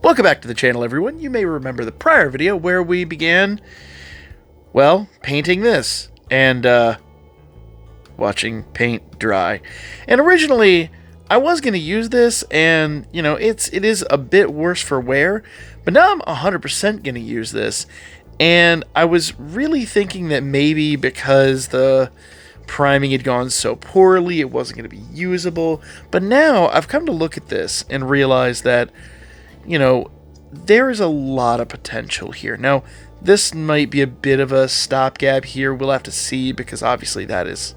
Welcome back to the channel, everyone. You may remember the prior video where we began, well, painting this and watching paint dry. And originally, I was going to use this, and you know, it is a bit worse for wear, but now I'm 100% going to use this. And I was really thinking that maybe because the priming had gone so poorly, it wasn't going to be usable. But now I've come to look at this and realize that, you know, there is a lot of potential here. Now, this might be a bit of a stopgap here. We'll have to see, because obviously that is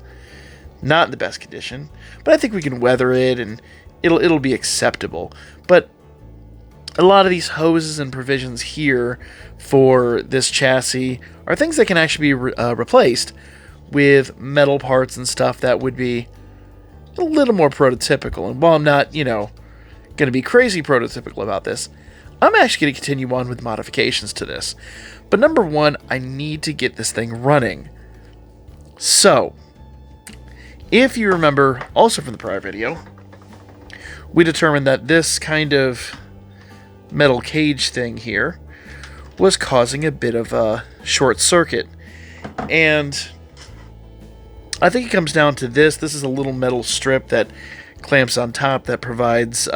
not in the best condition. But I think we can weather it, and it'll be acceptable. But a lot of these hoses and provisions here for this chassis are things that can actually be replaced with metal parts and stuff that would be a little more prototypical. And while I'm not, you know, going to be crazy prototypical about this, I'm actually going to continue on with modifications to this. But number one, I need to get this thing running. So, if you remember also from the prior video, we determined that this kind of metal cage thing here was causing a bit of a short circuit. And I think it comes down to this. This is a little metal strip that clamps on top that provides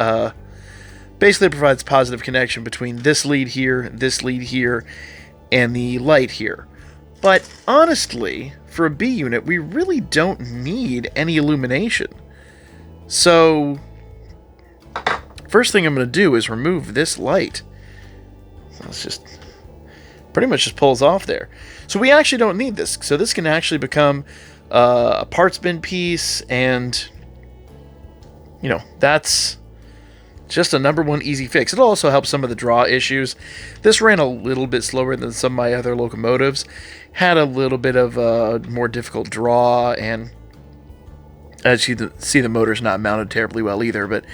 basically provides positive connection between this lead here, and the light here. But honestly, for a B unit, we really don't need any illumination. So first thing I'm going to do is remove this light. So let's just pretty much just pulls off there. So we actually don't need this. So this can actually become a parts bin piece, and you know, that's just a number one easy fix. It'll also help some of the draw issues. This ran a little bit slower than some of my other locomotives. Had a little bit of a more difficult draw, and as you see, the motor's not mounted terribly well either, but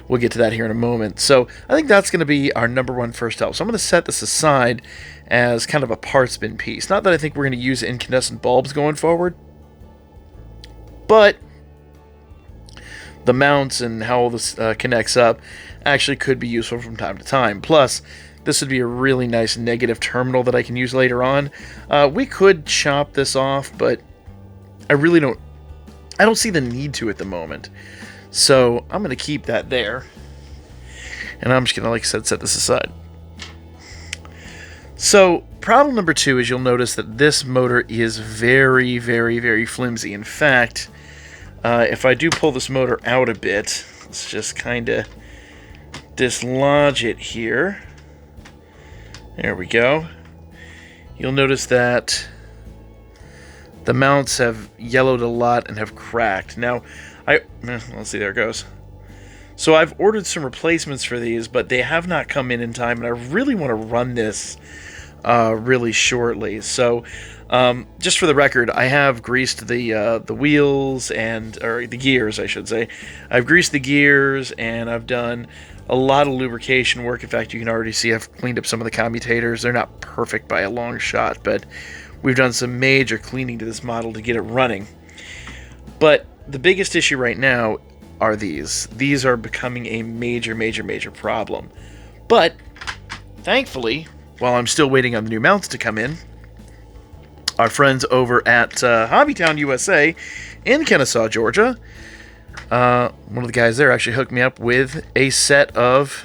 we'll get to that here in a moment. So I think that's going to be our number one first help. So I'm going to set this aside as kind of a parts bin piece. Not that I think we're going to use incandescent bulbs going forward, but the mounts and how all this connects up actually could be useful from time to time. Plus, this would be a really nice negative terminal that I can use later on. We could chop this off, but I don't see the need to at the moment. So I'm going to keep that there. And I'm just going to, like I said, set this aside. So problem number two is you'll notice that this motor is very, very, very flimsy. In fact, if I do pull this motor out a bit, let's just kind of dislodge it here. There we go. You'll notice that the mounts have yellowed a lot and have cracked. Now, let's see, there it goes. So I've ordered some replacements for these, but they have not come in time, and I really want to run this really shortly. So just for the record, I have greased the wheels, or the gears, I should say. I've greased the gears, and I've done a lot of lubrication work. In fact, you can already see I've cleaned up some of the commutators. They're not perfect by a long shot, but we've done some major cleaning to this model to get it running. But the biggest issue right now are these. These are becoming a major, major, major problem. But thankfully, while I'm still waiting on the new mounts to come in, our friends over at Hobbytown USA in Kennesaw, Georgia, one of the guys there actually hooked me up with a set of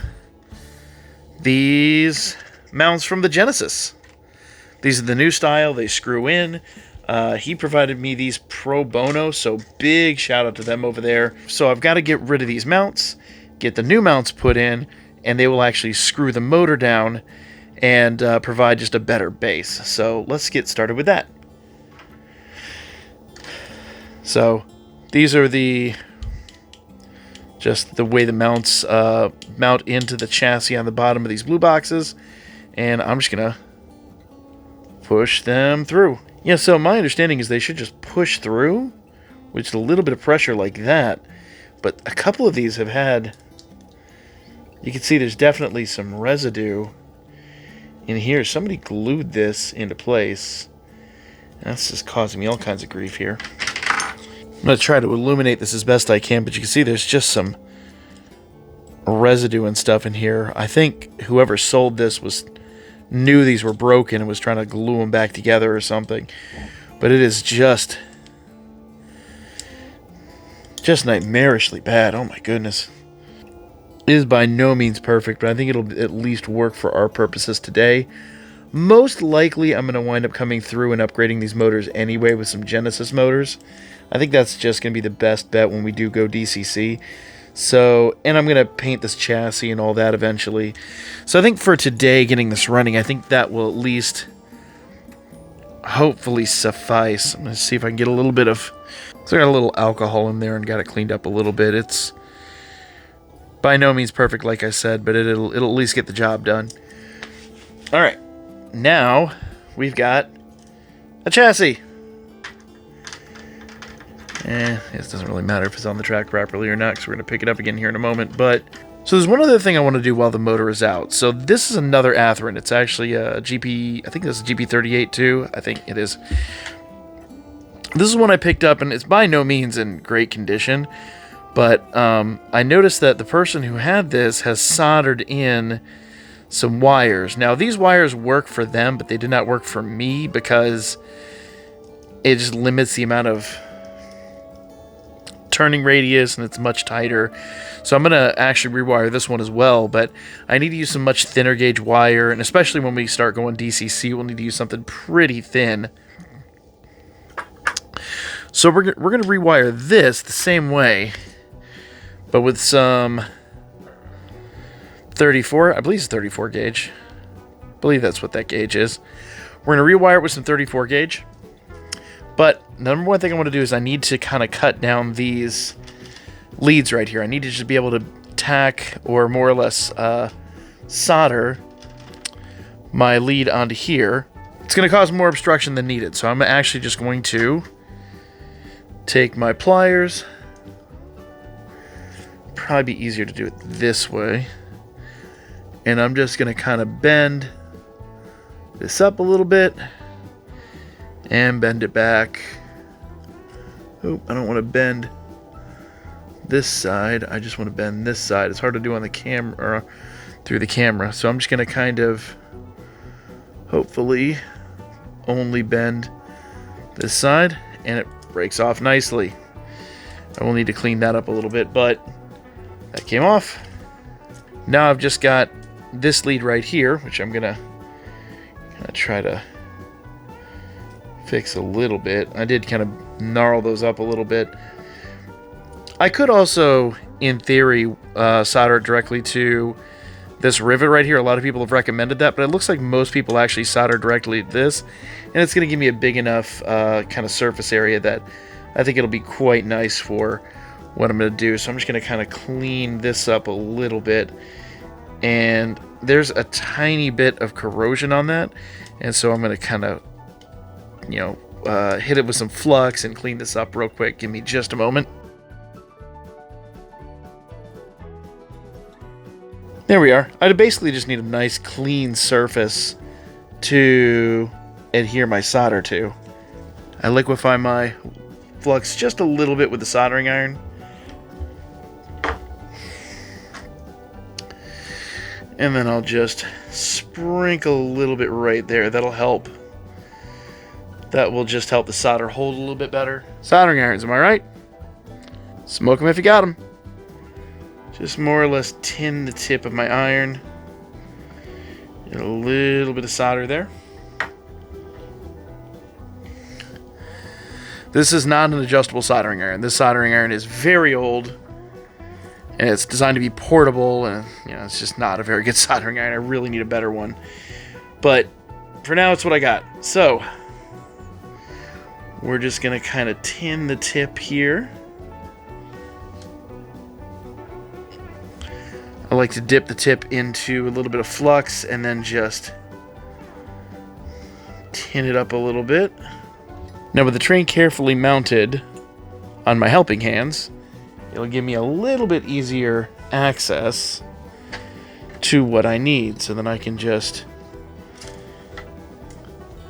these mounts from the Genesis. These are the new style. They screw in. He provided me these pro bono, so big shout out to them over there. So I've got to get rid of these mounts, get the new mounts put in, and they will actually screw the motor down and provide just a better base. So let's get started with that. So these are just the way the mounts mount into the chassis on the bottom of these blue boxes, and I'm just gonna push them through. Yeah, so my understanding is they should just push through, with a little bit of pressure like that. But a couple of these have had, you can see there's definitely some residue in here. Somebody glued this into place. That's just causing me all kinds of grief here. I'm going to try to illuminate this as best I can, but you can see there's just some residue and stuff in here. I think whoever sold this knew these were broken and was trying to glue them back together or something. But it is just nightmarishly bad. Oh my goodness. It is by no means perfect, but I think it'll at least work for our purposes today. Most likely, I'm going to wind up coming through and upgrading these motors anyway with some Genesis motors. I think that's just going to be the best bet when we do go DCC. So, and I'm going to paint this chassis and all that eventually. So I think for today, getting this running, I think that will at least hopefully suffice. I'm going to see if I can get a little bit of... So I got a little alcohol in there and got it cleaned up a little bit. It's by no means perfect, like I said, but it'll at least get the job done. All right. Now, we've got a chassis. It doesn't really matter if it's on the track properly or not, because we're going to pick it up again here in a moment. But so there's one other thing I want to do while the motor is out. So this is another Atherin. It's actually a GP, I think this is GP38 too. I think it is. This is one I picked up, and it's by no means in great condition. But I noticed that the person who had this has soldered in some wires. Now, these wires work for them, but they did not work for me because it just limits the amount of turning radius, and it's much tighter. So I'm going to actually rewire this one as well, but I need to use some much thinner gauge wire, and especially when we start going DCC, we'll need to use something pretty thin. So we're going to rewire this the same way, but with some 34, I believe it's 34 gauge. I believe that's what that gauge is. We're going to rewire it with some 34 gauge. But the number one thing I want to do is I need to kind of cut down these leads right here. I need to just be able to tack or more or less solder my lead onto here. It's going to cause more obstruction than needed. So I'm actually just going to take my pliers. Probably be easier to do it this way. And I'm just going to kind of bend this up a little bit and bend it back. Oh, I don't want to bend this side. I just want to bend this side. It's hard to do on the camera or through the camera. So I'm just going to kind of hopefully only bend this side, and it breaks off nicely. I will need to clean that up a little bit, but that came off. Now I've just got this lead right here, which I'm gonna try to fix a little bit. I did kind of gnarl those up a little bit. I could also, in theory, solder it directly to this rivet right here. A lot of people have recommended that, but it looks like most people actually solder directly to this, and it's going to give me a big enough kind of surface area that I think it'll be quite nice for what I'm going to do. So I'm just going to kind of clean this up a little bit, and there's a tiny bit of corrosion on that, and so I'm going to kind of, hit it with some flux and clean this up real quick. Give me just a moment. There we are. I basically just need a nice clean surface to adhere my solder to. I liquefy my flux just a little bit with the soldering iron. And then I'll just sprinkle a little bit right there. That'll help. That will just help the solder hold a little bit better. Soldering irons, am I right? Smoke them if you got them. Just more or less tin the tip of my iron. Get a little bit of solder there. This is not an adjustable soldering iron. This soldering iron is very old, and it's designed to be portable, and it's just not a very good soldering iron. I really need a better one. But for now, it's what I got. So we're just gonna kind of tin the tip here. I like to dip the tip into a little bit of flux and then just tin it up a little bit. Now, with the train carefully mounted on my helping hands, it'll give me a little bit easier access to what I need. So then I can just,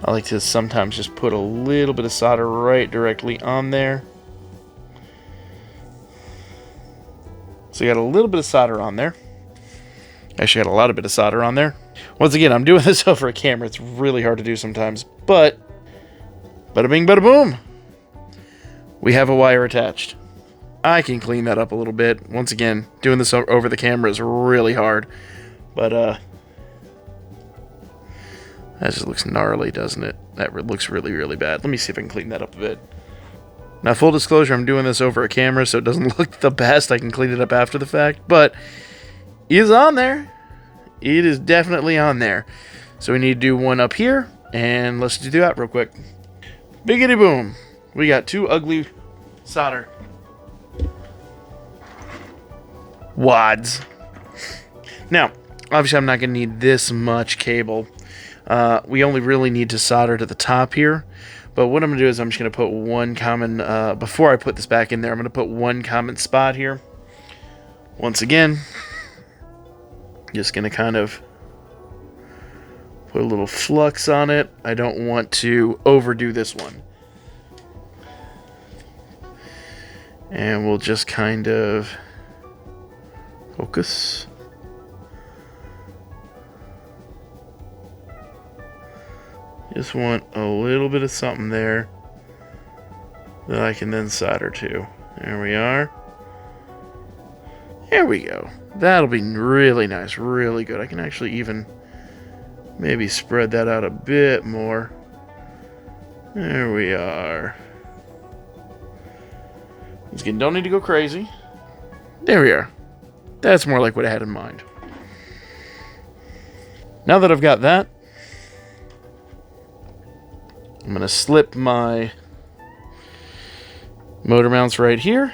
I like to sometimes just put a little bit of solder right directly on there. So I got a little bit of solder on there. Actually got a lot of bit of solder on there. Once again, I'm doing this over a camera. It's really hard to do sometimes, but bada bing, bada boom. We have a wire attached. I can clean that up a little bit. Once again, doing this over the camera is really hard, but that just looks gnarly, doesn't it? That looks really, really bad. Let me see if I can clean that up a bit. Now, full disclosure, I'm doing this over a camera, so it doesn't look the best. I can clean it up after the fact, but it is on there. It is definitely on there. So we need to do one up here, and let's do that real quick. Biggity boom. We got two ugly solder wads. Now, obviously I'm not going to need this much cable. We only really need to solder to the top here. But what I'm going to do is I'm just going to put one common, before I put this back in there, I'm going to put one common spot here. Once again, just going to kind of put a little flux on it. I don't want to overdo this one. And we'll just kind of focus. Just want a little bit of something there that I can then solder to. There we are. There we go. That'll be really nice, really good. I can actually even maybe spread that out a bit more. There we are. Again, don't need to go crazy. There we are. That's more like what I had in mind. Now that I've got that, I'm going to slip my motor mounts right here.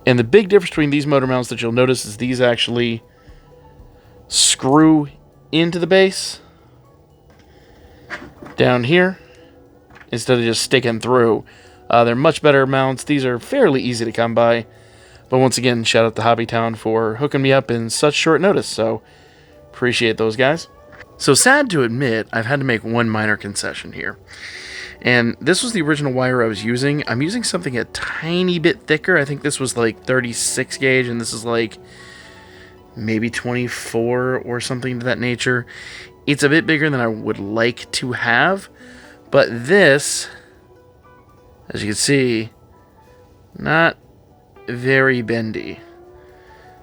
And the big difference between these motor mounts that you'll notice is these actually screw into the base down here instead of just sticking through. They're much better mounts. These are fairly easy to come by. But once again, shout out to Hobbytown for hooking me up in such short notice. So appreciate those guys. So sad to admit, I've had to make one minor concession here. And this was the original wire I was using. I'm using something a tiny bit thicker. I think this was like 36 gauge and this is like maybe 24 or something to that nature. It's a bit bigger than I would like to have, but this, as you can see, not very bendy.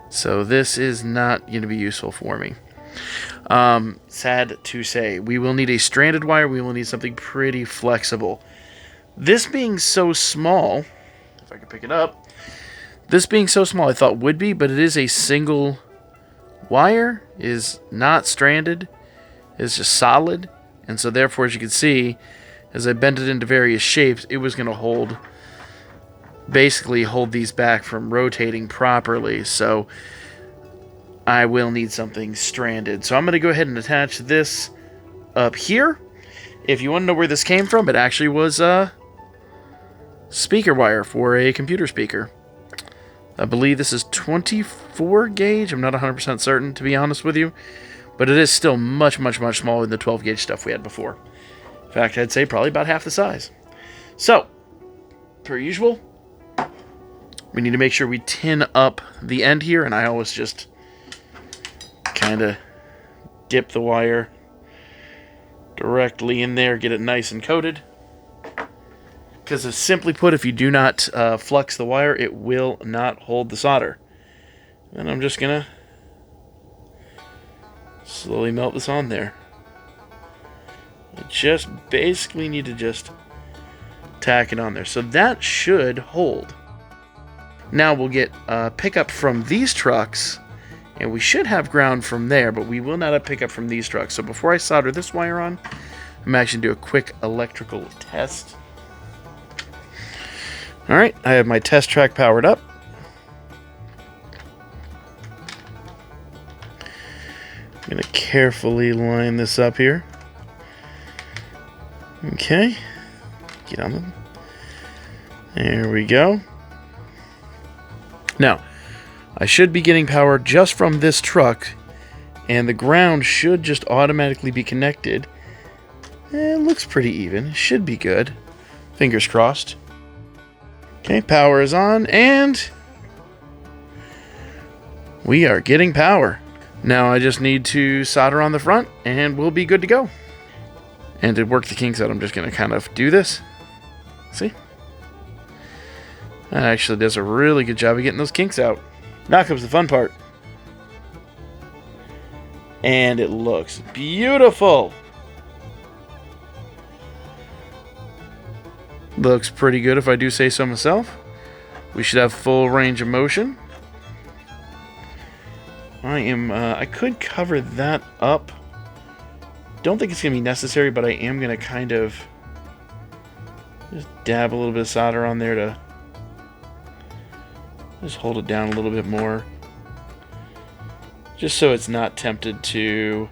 So this is not going to be useful for me. Sad to say. We will need a stranded wire. We will need something pretty flexible. This being so small, if I could pick it up, this being so small I thought would be, but it is a single wire, is not stranded. It's just solid, and so therefore, as you can see, as I bent it into various shapes, it was going to basically hold these back from rotating properly. So I will need something stranded. So I'm going to go ahead and attach this up here. If you want to know where this came from, it actually was speaker wire for a computer speaker. I believe this is 24 gauge. I'm not 100% certain, to be honest with you. But it is still much, much, much smaller than the 12 gauge stuff we had before. In fact, I'd say probably about half the size. So, per usual, we need to make sure we tin up the end here. And I always just kind of dip the wire directly in there, get it nice and coated. Because simply put, if you do not flux the wire, it will not hold the solder. And I'm just going to slowly melt this on there. I just basically need to just tack it on there. So that should hold. Now we'll get pickup from these trucks, and we should have ground from there, but we will not have pickup from these trucks. So before I solder this wire on, I'm actually going to do a quick electrical test. Alright, I have my test track powered up. I'm going to carefully line this up here. Okay. Get on them. There we go. Now, I should be getting power just from this truck, and the ground should just automatically be connected. It looks pretty even. It should be good. Fingers crossed. Okay, power is on, and we are getting power. Now I just need to solder on the front, and we'll be good to go. And to work the kinks out, I'm just going to kind of do this. See? That actually does a really good job of getting those kinks out. Now comes the fun part. And it looks beautiful. Looks pretty good if I do say so myself. We should have full range of motion. I could cover that up. Don't think it's going to be necessary, but I am going to kind of just dab a little bit of solder on there to just hold it down a little bit more. Just so it's not tempted to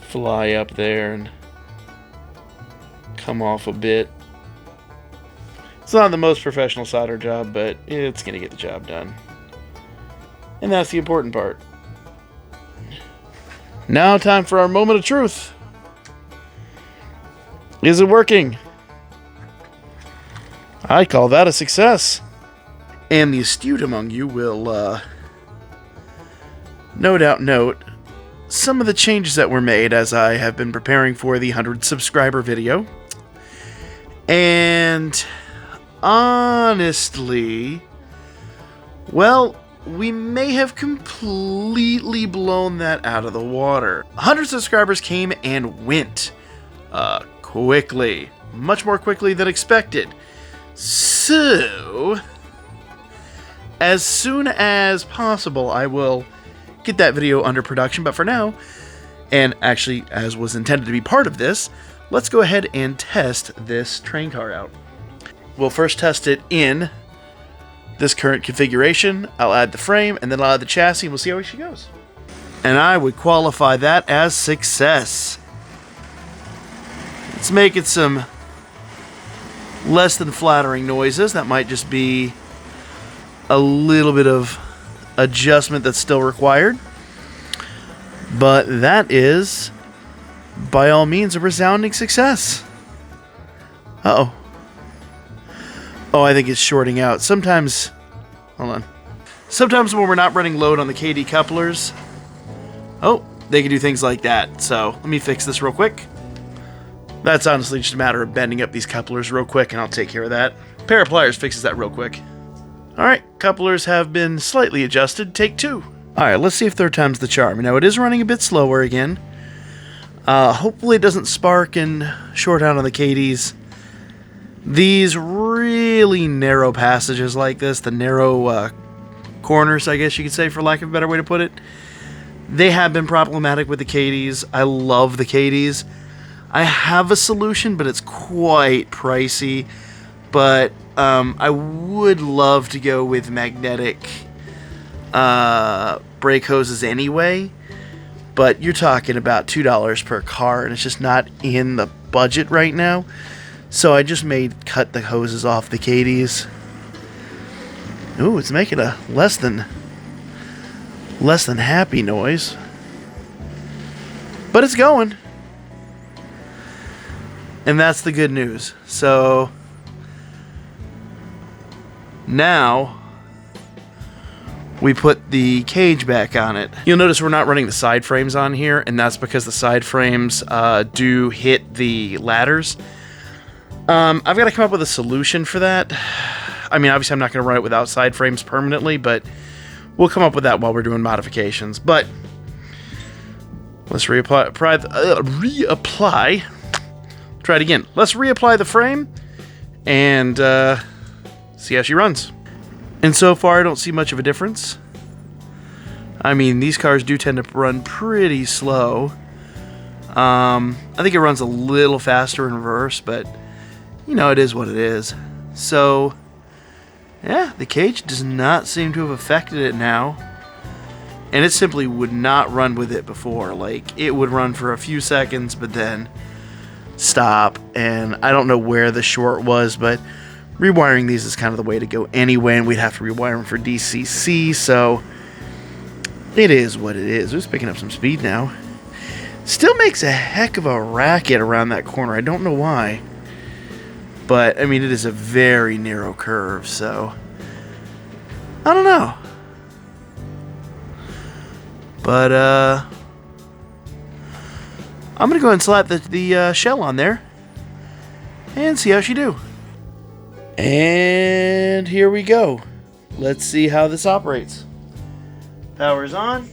fly up there and come off a bit. It's not the most professional solder job, but it's going to get the job done. And that's the important part. Now time for our moment of truth. Is it working? I call that a success. And the astute among you will no doubt note some of the changes that were made as I have been preparing for the 100 subscriber video. And honestly, well, we may have completely blown that out of the water. 100 subscribers came and went quickly, much more quickly than expected. So, as soon as possible, I will get that video under production. But for now, and actually as was intended to be part of this, let's go ahead and test this train car out. We'll first test it in this current configuration. I'll add the frame, and then I'll add the chassis, and we'll see how she goes. And I would qualify that as success. Let's make it some less than flattering noises. That might just be a little bit of adjustment that's still required. But that is, by all means, a resounding success. Uh-oh. Oh, I think it's shorting out. Sometimes, hold on. Sometimes when we're not running load on the KD couplers, oh, they can do things like that. So let me fix this real quick. That's honestly just a matter of bending up these couplers real quick, and I'll take care of that. A pair of pliers fixes that real quick. All right, couplers have been slightly adjusted. Take two. All right, let's see if third time's the charm. Now it is running a bit slower again. Hopefully it doesn't spark and short out on the KDs. These really narrow passages like this, the narrow corners, I guess you could say, for lack of a better way to put it, they have been problematic with the KDs. I love the KDs. I have a solution, but it's quite pricey. But I would love to go with magnetic brake hoses anyway. But you're talking about $2 per car, and it's just not in the budget right now. So I just cut the hoses off the KDs. Ooh, it's making a less than happy noise. But it's going. And that's the good news. So now we put the cage back on it. You'll notice we're not running the side frames on here, and that's because the side frames do hit the ladders. I've got to come up with a solution for that. I mean, obviously I'm not going to run it without side frames permanently, but we'll come up with that while we're doing modifications. But let's reapply. Try it again. Let's reapply the frame and see how she runs. And so far, I don't see much of a difference. I mean, these cars do tend to run pretty slow. I think it runs a little faster in reverse, but you know, it is what it is. So, yeah, the cage does not seem to have affected it now. And it simply would not run with it before. Like, it would run for a few seconds, but then stop. And I don't know where the short was, but rewiring these is kind of the way to go anyway, and we'd have to rewire them for DCC, so it is what it is. It's picking up some speed now. Still makes a heck of a racket around that corner. I don't know why. But, I mean, it is a very narrow curve, so... I don't know. But, I'm going to go ahead and slap the shell on there. And see how she do. And here we go. Let's see how this operates. Power's on.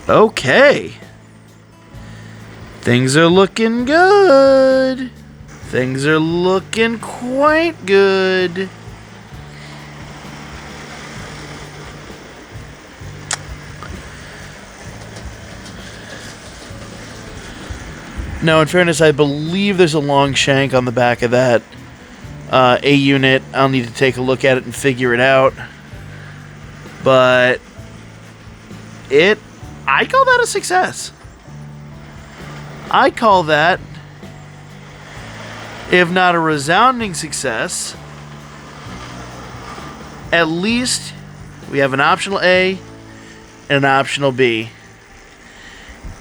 Okay. Things are looking good. Things are looking quite good. Now, in fairness, I believe there's a long shank on the back of that A unit. I'll need to take a look at it and figure it out. But I call that a success. I call that, if not a resounding success, at least we have an optional A and an optional B.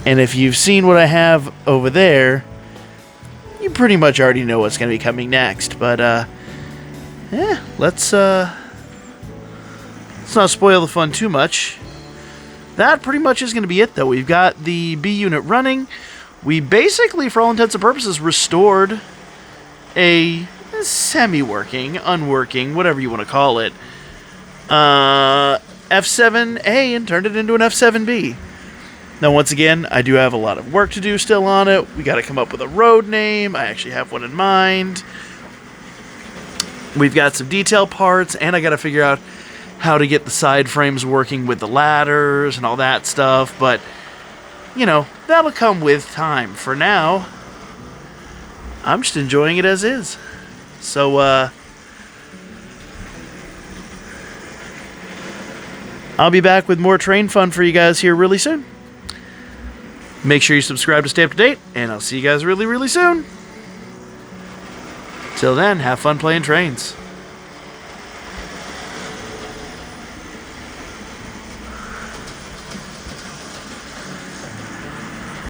And if you've seen what I have over there, you pretty much already know what's going to be coming next. But, yeah, let's not spoil the fun too much. That pretty much is going to be it, though. We've got the B unit running. We basically, for all intents and purposes, restored a semi-working, unworking, whatever you want to call it, F7A and turned it into an F7B. Now, once again, I do have a lot of work to do still on it. We got to come up with a road name. I actually have one in mind. We've got some detail parts, and I got to figure out how to get the side frames working with the ladders and all that stuff. But, you know, that'll come with time. For now, I'm just enjoying it as is. So, I'll be back with more train fun for you guys here really soon. Make sure you subscribe to stay up to date, and I'll see you guys really, really soon. Till then, have fun playing trains.